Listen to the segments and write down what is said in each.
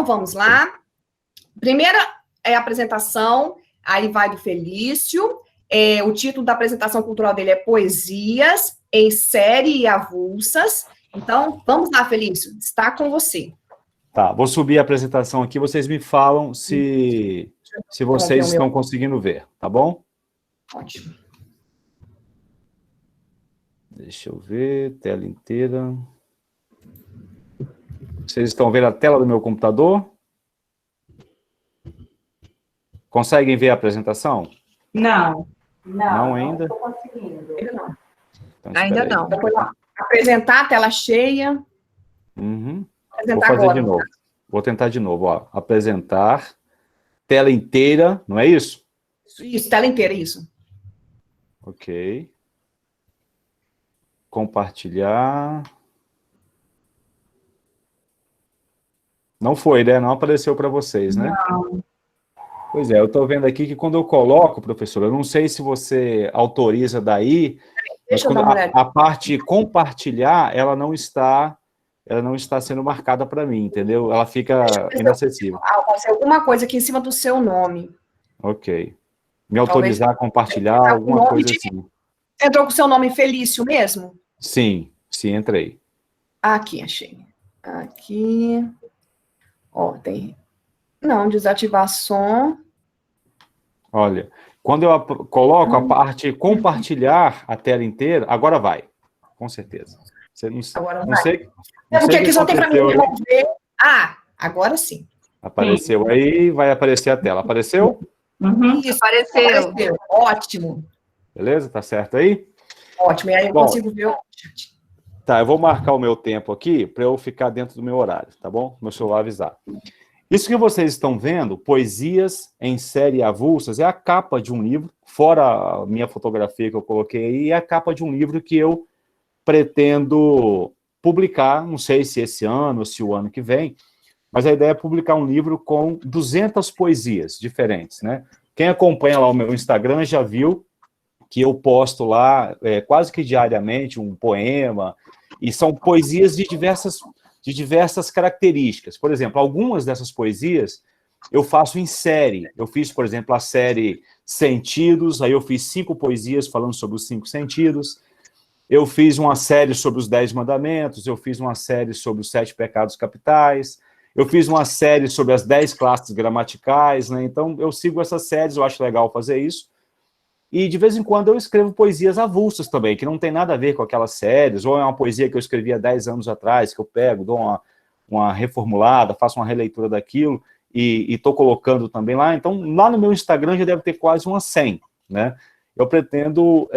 Então, vamos lá. Primeira é a apresentação, aí vai do Felício. O título da apresentação cultural dele é Poesias em Série e Avulsas. Então, vamos lá, Felício, está com você. Tá, vou subir a apresentação aqui, vocês me falam se vocês estão conseguindo ver, tá bom? Ótimo. Deixa eu ver, tela inteira. Vocês estão vendo a tela do meu computador? Conseguem ver a apresentação? Não. Não ainda? Não estou conseguindo. Não. Então, Ainda não. Apresentar a tela cheia. Uhum. Apresentar Vou fazer agora. de novo. Vou tentar de novo. Ó. Apresentar, tela inteira, não é isso? Isso, tela inteira, isso. Ok. Compartilhar. Não foi, né? Não apareceu para vocês, né? Não. Pois é, eu estou vendo aqui que quando eu coloco, professor, eu não sei se você autoriza daí, mas quando a parte compartilhar, ela não está sendo marcada para mim, entendeu? Ela fica inacessível. Alguma coisa aqui em cima do seu nome. Ok. Me autorizar a compartilhar, alguma coisa assim. Entrou com o seu nome Felício mesmo? Sim, entrei. Aqui, achei. Aqui. Ó, tem... Não, desativar som. Olha, quando eu coloco a parte compartilhar a tela inteira, agora vai, com certeza. Agora não sei. Porque aqui só tem para mim ver. Ah, agora sim. Apareceu aí, vai aparecer a tela. Apareceu? Uhum. Isso, apareceu. Ótimo. Beleza? Tá certo aí? Ótimo, e aí eu consigo ver o chat. Tá, eu vou marcar o meu tempo aqui para eu ficar dentro do meu horário, tá bom? Meu celular avisar. Isso que vocês estão vendo, Poesias em Série Avulsas, é a capa de um livro, fora a minha fotografia que eu coloquei aí, é a capa de um livro que eu pretendo publicar, não sei se esse ano ou se o ano que vem, mas a ideia é publicar um livro com 200 poesias diferentes, né? Quem acompanha lá o meu Instagram já viu que eu posto lá quase que diariamente um poema, e são poesias de diversas características. Por exemplo, algumas dessas poesias eu faço em série. Eu fiz, por exemplo, a série Sentidos, aí eu fiz 5 poesias falando sobre os 5 sentidos. Eu fiz uma série sobre os 10 mandamentos, eu fiz uma série sobre os 7 pecados capitais, eu fiz uma série sobre as 10 classes gramaticais, né? Então, eu sigo essas séries, eu acho legal fazer isso. E, de vez em quando, eu escrevo poesias avulsas também, que não tem nada a ver com aquelas séries, ou é uma poesia que eu escrevi há 10 anos atrás, que eu pego, dou uma reformulada, faço uma releitura daquilo, e estou colocando também lá. Então, lá no meu Instagram já deve ter quase umas 100, né? Eu pretendo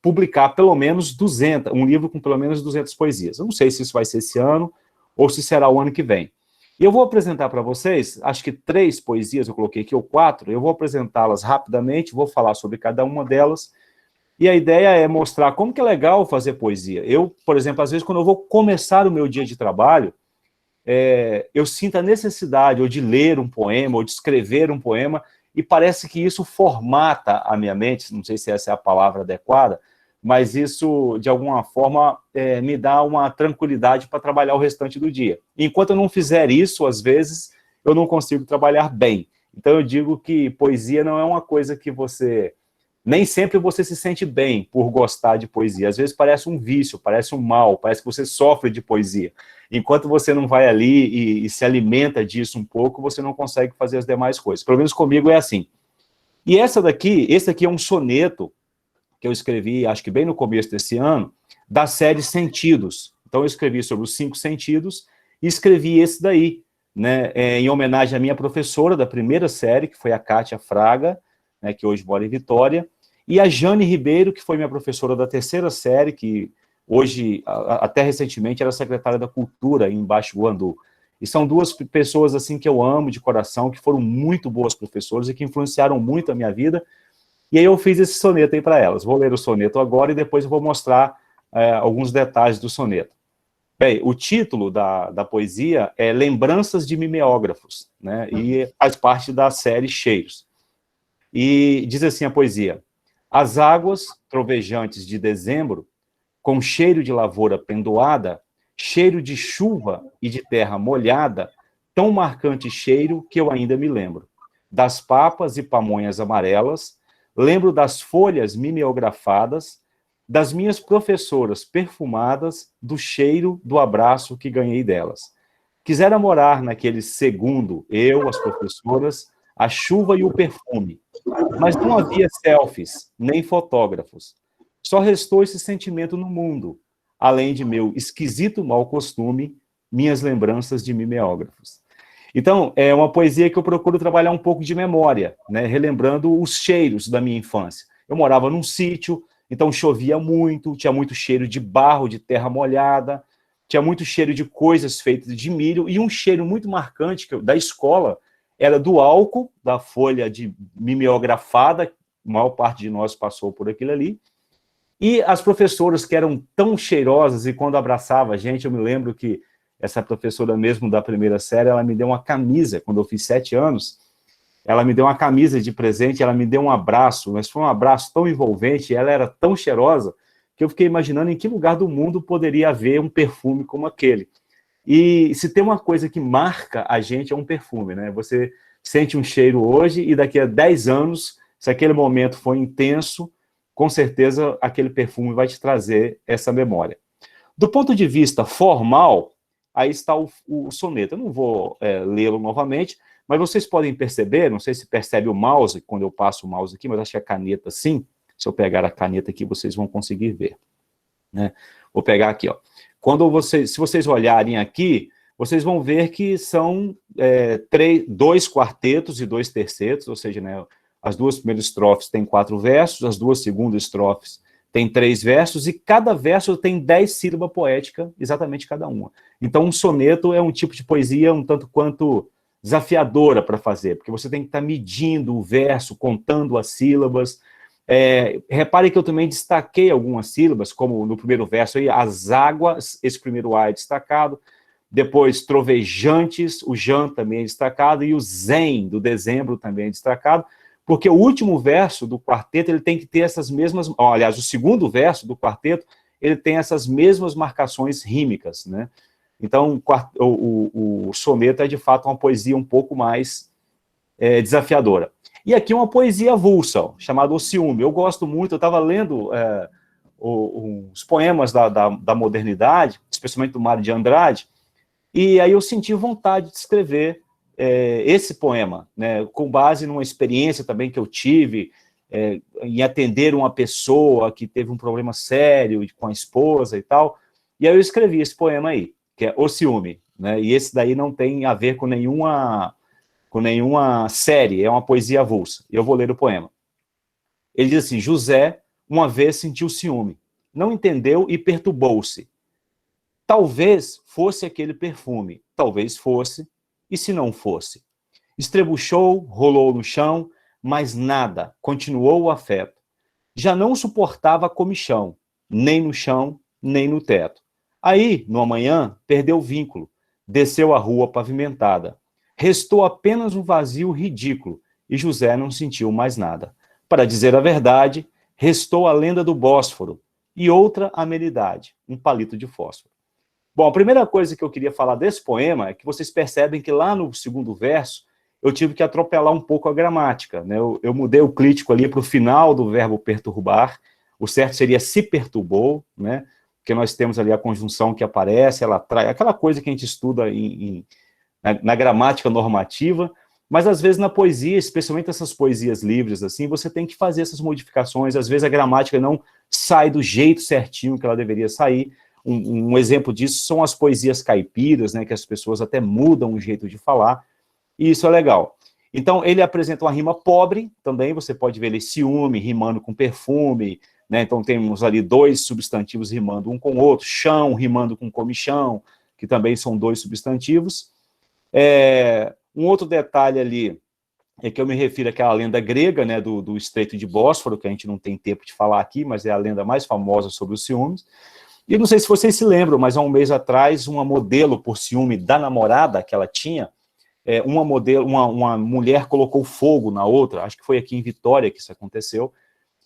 publicar pelo menos 200, um livro com pelo menos 200 poesias. Eu não sei se isso vai ser esse ano, ou se será o ano que vem. E eu vou apresentar para vocês, acho que 3 poesias, eu coloquei aqui, ou 4, eu vou apresentá-las rapidamente, vou falar sobre cada uma delas, e a ideia é mostrar como que é legal fazer poesia. Eu, por exemplo, às vezes, quando eu vou começar o meu dia de trabalho, eu sinto a necessidade ou de ler um poema, ou de escrever um poema, e parece que isso formata a minha mente, não sei se essa é a palavra adequada, mas isso, de alguma forma, me dá uma tranquilidade para trabalhar o restante do dia. Enquanto eu não fizer isso, às vezes, eu não consigo trabalhar bem. Então, eu digo que poesia não é uma coisa que você... Nem sempre você se sente bem por gostar de poesia. Às vezes parece um vício, parece um mal, parece que você sofre de poesia. Enquanto você não vai ali e se alimenta disso um pouco, você não consegue fazer as demais coisas. Pelo menos comigo é assim. E esse aqui é um soneto que eu escrevi, acho que bem no começo desse ano, da série Sentidos. Então, eu escrevi sobre os 5 sentidos e escrevi esse daí, né, em homenagem à minha professora da primeira série, que foi a Kátia Fraga, né, que hoje mora em Vitória, e a Jane Ribeiro, que foi minha professora da terceira série, que hoje, até recentemente, era secretária da Cultura em Baixo Guandu. E são 2 pessoas assim que eu amo de coração, que foram muito boas professoras e que influenciaram muito a minha vida. E aí eu fiz esse soneto aí para elas. Vou ler o soneto agora e depois eu vou mostrar alguns detalhes do soneto. Bem, o título da poesia é Lembranças de Mimeógrafos, né? E faz parte da série Cheiros. E diz assim a poesia: as águas trovejantes de dezembro, com cheiro de lavoura pendoada, cheiro de chuva e de terra molhada, tão marcante cheiro que eu ainda me lembro. Das papas e pamonhas amarelas, lembro das folhas mimeografadas, das minhas professoras perfumadas, do cheiro do abraço que ganhei delas. Quisera morar naquele segundo, eu, as professoras, a chuva e o perfume. Mas não havia selfies, nem fotógrafos. Só restou esse sentimento no mundo, além de meu esquisito mau costume, minhas lembranças de mimeógrafos. Então, é uma poesia que eu procuro trabalhar um pouco de memória, né, relembrando os cheiros da minha infância. Eu morava num sítio, então chovia muito, tinha muito cheiro de barro, de terra molhada, tinha muito cheiro de coisas feitas de milho, e um cheiro muito marcante da escola era do álcool, da folha de mimeografada, a maior parte de nós passou por aquilo ali, e as professoras que eram tão cheirosas, e quando abraçava a gente, eu me lembro que essa professora mesmo da primeira série, ela me deu uma camisa, quando eu fiz 7 anos, ela me deu uma camisa de presente, ela me deu um abraço, mas foi um abraço tão envolvente, ela era tão cheirosa, que eu fiquei imaginando em que lugar do mundo poderia haver um perfume como aquele. E se tem uma coisa que marca a gente, é um perfume, né? Você sente um cheiro hoje, e daqui a 10 anos, se aquele momento foi intenso, com certeza aquele perfume vai te trazer essa memória. Do ponto de vista formal, aí está o soneto. Eu não vou lê-lo novamente, mas vocês podem perceber, não sei se percebe o mouse, quando eu passo o mouse aqui, mas acho que a caneta sim. Se eu pegar a caneta aqui, vocês vão conseguir ver. Né? Vou pegar aqui, ó. Se vocês olharem aqui, vocês vão ver que são 2 quartetos e 2 tercetos, ou seja, né, as 2 primeiras estrofes têm 4 versos, as 2 segundas estrofes têm 3 versos, e cada verso tem 10 sílabas poéticas, exatamente cada uma. Então, um soneto é um tipo de poesia um tanto quanto desafiadora para fazer, porque você tem que estar medindo o verso, contando as sílabas. Repare que eu também destaquei algumas sílabas, como no primeiro verso aí, as águas, esse primeiro A é destacado, depois trovejantes, o Jan também é destacado, e o Zen, do dezembro, também é destacado, porque o último verso do quarteto, ele tem que ter essas mesmas, aliás, o segundo verso do quarteto, ele tem essas mesmas marcações rímicas, né? Então, o soneto é, de fato, uma poesia um pouco mais desafiadora. E aqui uma poesia avulsa, chamada O Ciúme. Eu gosto muito, eu estava lendo os poemas da modernidade, especialmente do Mário de Andrade, e aí eu senti vontade de escrever esse poema, né, com base numa experiência também que eu tive em atender uma pessoa que teve um problema sério com a esposa e tal, e aí eu escrevi esse poema aí, que é O Ciúme, né, e esse daí não tem a ver com nenhuma série, é uma poesia avulsa. Eu vou ler o poema. Ele diz assim: José, uma vez sentiu ciúme, não entendeu e perturbou-se. Talvez fosse aquele perfume, talvez fosse, e se não fosse? Estrebuchou, rolou no chão, mas nada, continuou o afeto. Já não suportava a comichão, nem no chão, nem no teto. Aí, no amanhã, perdeu o vínculo, desceu a rua pavimentada. Restou apenas um vazio ridículo, e José não sentiu mais nada. Para dizer a verdade, restou a lenda do Bósforo, e outra amenidade, um palito de fósforo. Bom, a primeira coisa que eu queria falar desse poema é que vocês percebem que lá no segundo verso, eu tive que atropelar um pouco a gramática, né? Eu mudei o clítico ali para o final do verbo perturbar, o certo seria se perturbou, né? Porque nós temos ali a conjunção que aparece, ela traz aquela coisa que a gente estuda na gramática normativa, mas às vezes na poesia, especialmente essas poesias livres, assim, você tem que fazer essas modificações, às vezes a gramática não sai do jeito certinho que ela deveria sair. Um exemplo disso são as poesias caipiras, né, que as pessoas até mudam o jeito de falar, e isso é legal. Então, ele apresenta uma rima pobre, também você pode ver ele ciúme, rimando com perfume, né, então temos ali 2 substantivos rimando um com o outro, chão rimando com comichão, que também são 2 substantivos. Um outro detalhe ali é que eu me refiro àquela lenda grega, né, do Estreito de Bósforo, que a gente não tem tempo de falar aqui, mas é a lenda mais famosa sobre os ciúmes. E não sei se vocês se lembram, mas há um mês atrás, uma modelo por ciúme da namorada que ela tinha, uma mulher colocou fogo na outra, acho que foi aqui em Vitória que isso aconteceu,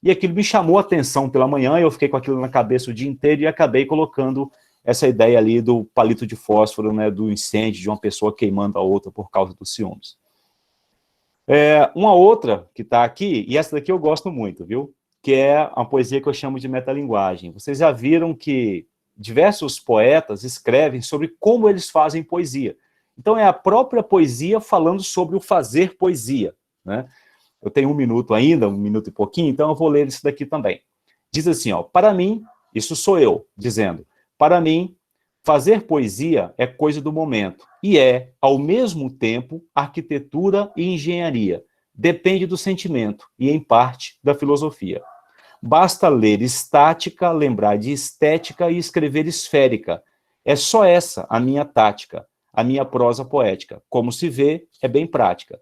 e aquilo me chamou a atenção pela manhã, eu fiquei com aquilo na cabeça o dia inteiro e acabei colocando essa ideia ali do palito de fósforo, né, do incêndio, de uma pessoa queimando a outra por causa dos ciúmes. Uma outra que está aqui, e essa daqui eu gosto muito, viu? Que é uma poesia que eu chamo de metalinguagem. Vocês já viram que diversos poetas escrevem sobre como eles fazem poesia. Então é a própria poesia falando sobre o fazer poesia, né? Eu tenho 1 minuto ainda, 1 minuto e pouquinho, então eu vou ler isso daqui também. Diz assim, ó, para mim, isso sou eu, dizendo, para mim, fazer poesia é coisa do momento, e é, ao mesmo tempo, arquitetura e engenharia. Depende do sentimento, e, em parte, da filosofia. Basta ler estática, lembrar de estética e escrever esférica. É só essa a minha tática, a minha prosa poética. Como se vê, é bem prática.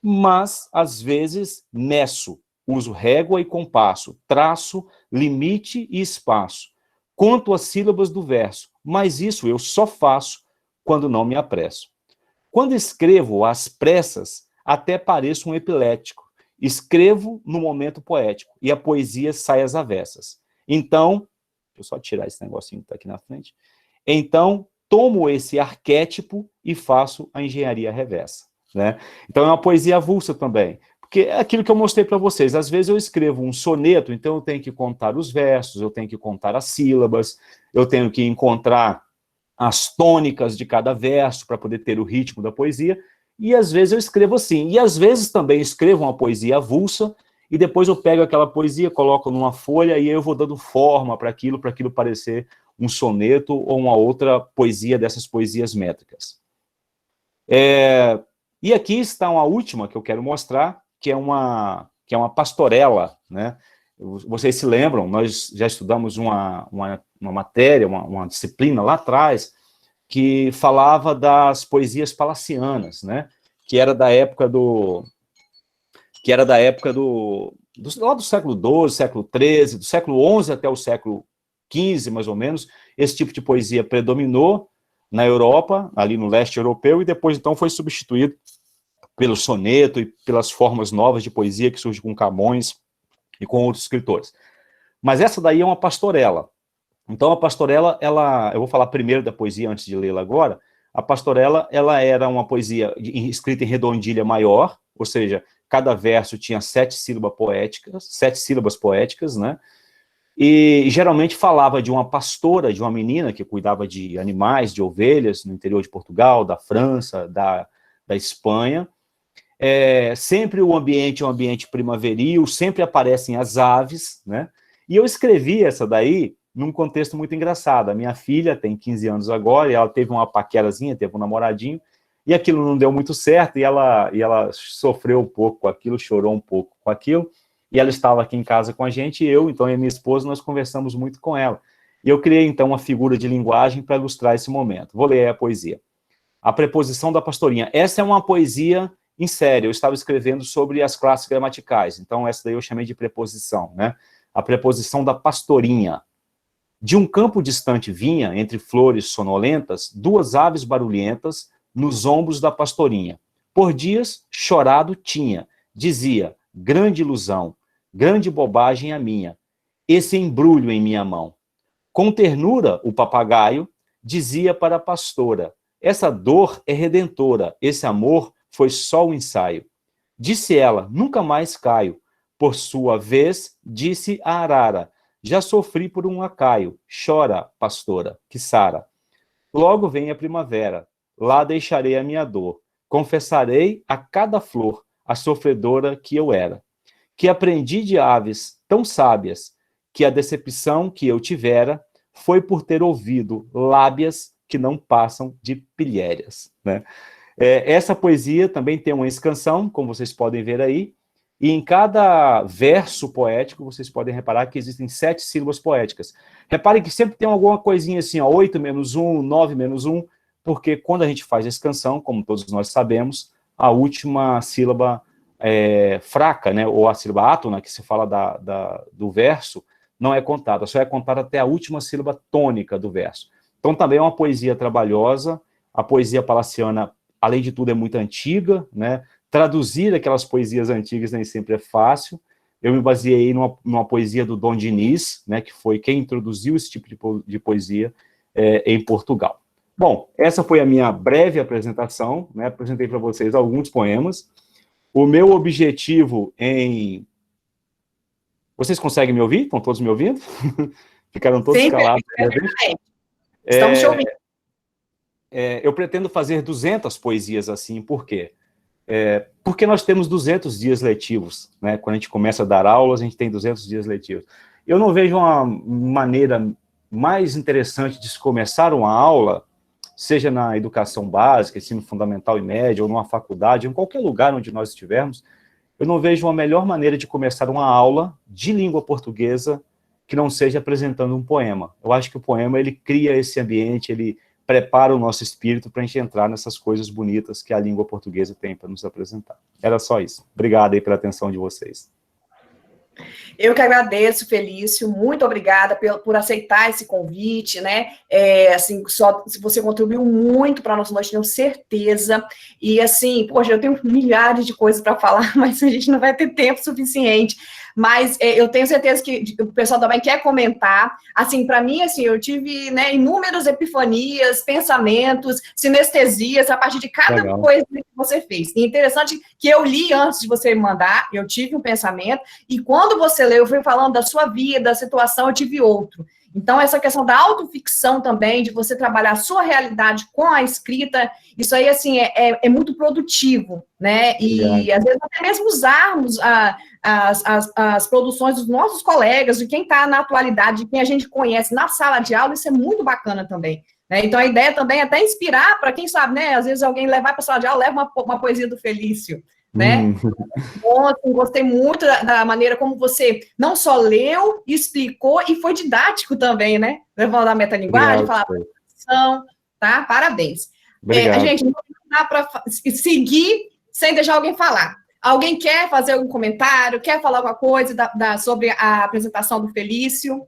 Mas, às vezes, meço, uso régua e compasso, traço, limite e espaço. Conto as sílabas do verso, mas isso eu só faço quando não me apresso. Quando escrevo às pressas, até pareço um epilético. Escrevo no momento poético, e a poesia sai às avessas. Então, deixa eu só tirar esse negocinho que está aqui na frente. Então, tomo esse arquétipo e faço a engenharia reversa, né? Então, é uma poesia avulsa também. Porque é aquilo que eu mostrei para vocês. Às vezes eu escrevo um soneto, então eu tenho que contar os versos, eu tenho que contar as sílabas, eu tenho que encontrar as tônicas de cada verso para poder ter o ritmo da poesia, e às vezes eu escrevo assim. E às vezes também escrevo uma poesia avulsa, e depois eu pego aquela poesia, coloco numa folha, e eu vou dando forma para aquilo parecer um soneto ou uma outra poesia dessas poesias métricas. E aqui está uma última que eu quero mostrar, que é uma pastorela, né? Vocês se lembram, nós já estudamos uma matéria, uma disciplina lá atrás, que falava das poesias palacianas, né? Que era da época lá do século XII, século XIII, do século XI até o século XV, mais ou menos. Esse tipo de poesia predominou na Europa, ali no leste europeu, e depois, então, foi substituído pelo soneto e pelas formas novas de poesia que surgem com Camões e com outros escritores. Mas essa daí é uma pastorela. Então, a pastorela, eu vou falar primeiro da poesia antes de lê-la agora. A pastorela, ela era uma poesia escrita em redondilha maior, ou seja, cada verso tinha 7 sílabas poéticas, né? E geralmente falava de uma pastora, de uma menina que cuidava de animais, de ovelhas, no interior de Portugal, da França, da Espanha. Sempre o ambiente é um ambiente primaveril, sempre aparecem as aves, né? E eu escrevi essa daí num contexto muito engraçado. A minha filha tem 15 anos agora, e ela teve uma paquerazinha, teve um namoradinho, e aquilo não deu muito certo, e ela sofreu um pouco com aquilo, chorou um pouco com aquilo, e ela estava aqui em casa com a gente, e então, e a minha esposa, nós conversamos muito com ela. E eu criei, então, uma figura de linguagem para ilustrar esse momento. Vou ler a poesia. A preposição da pastorinha. Essa é uma poesia em série, eu estava escrevendo sobre as classes gramaticais, então essa daí eu chamei de preposição, né? A preposição da pastorinha. De um campo distante vinha, entre flores sonolentas, 2 aves barulhentas nos ombros da pastorinha. Por dias, chorado tinha, dizia, grande ilusão, grande bobagem a minha, esse embrulho em minha mão. Com ternura, o papagaio dizia para a pastora, essa dor é redentora, esse amor foi só um ensaio. Disse ela, nunca mais caio. Por sua vez, disse a arara, já sofri por um lacaio. Chora, pastora, que sara. Logo vem a primavera, lá deixarei a minha dor. Confessarei a cada flor a sofredora que eu era. Que aprendi de aves tão sábias, que a decepção que eu tivera foi por ter ouvido lábias que não passam de pilhérias, né? Essa poesia também tem uma escansão, como vocês podem ver aí, e em cada verso poético, vocês podem reparar que existem 7 sílabas poéticas. Reparem que sempre tem alguma coisinha assim, ó, 8 menos 1, 9 menos 1, porque quando a gente faz a escansão, como todos nós sabemos, a última sílaba fraca, né, ou a sílaba átona, que se fala do verso, não é contada, só é contada até a última sílaba tônica do verso. Então também é uma poesia trabalhosa, a poesia palaciana, além de tudo, é muito antiga, né? Traduzir aquelas poesias antigas nem sempre é fácil. Eu me baseei numa poesia do Dom Diniz, né, que foi quem introduziu esse tipo de poesia em Portugal. Bom, essa foi a minha breve apresentação, né? Apresentei para vocês alguns poemas. O meu objetivo em... Vocês conseguem me ouvir? Estão todos me ouvindo? Ficaram todos calados. Estamos te ouvindo. Eu pretendo fazer 200 poesias assim, por quê? Porque nós temos 200 dias letivos, né? Quando a gente começa a dar aulas, a gente tem 200 dias letivos. Eu não vejo uma maneira mais interessante de se começar uma aula, seja na educação básica, ensino fundamental e médio, ou numa faculdade, em qualquer lugar onde nós estivermos, eu não vejo uma melhor maneira de começar uma aula de língua portuguesa que não seja apresentando um poema. Eu acho que o poema, ele cria esse ambiente, ele prepara o nosso espírito para a gente entrar nessas coisas bonitas que a língua portuguesa tem para nos apresentar. Era só isso. Obrigado aí pela atenção de vocês. Eu que agradeço, Felício, muito obrigada por aceitar esse convite, né? Assim, você contribuiu muito para a nossa noite, tenho certeza. E assim, poxa, eu tenho milhares de coisas para falar, mas a gente não vai ter tempo suficiente. Mas eu tenho certeza que o pessoal também quer comentar. Assim, para mim, assim, eu tive, né, inúmeras epifanias, pensamentos, sinestesias a partir de cada coisa que você fez. E interessante que eu li antes de você me mandar, eu tive um pensamento, e quando você leu, eu fui falando da sua vida, da situação, eu tive outro. Então, essa questão da autoficção também, de você trabalhar a sua realidade com a escrita, isso aí, assim, é muito produtivo, né? E, às vezes, até mesmo usarmos as produções dos nossos colegas, de quem está na atualidade, de quem a gente conhece na sala de aula, isso é muito bacana também. Né? Então, a ideia também é até inspirar, para quem sabe, né? Às vezes, alguém levar para a sala de aula, leva uma poesia do Felício, né? Bom, assim, gostei muito da maneira como você não só leu, explicou e foi didático também, né? Levando a metalinguagem, falar a tá? Parabéns. Gente, não dá para seguir sem deixar alguém falar. Alguém quer fazer algum comentário, quer falar alguma coisa sobre a apresentação do Felício?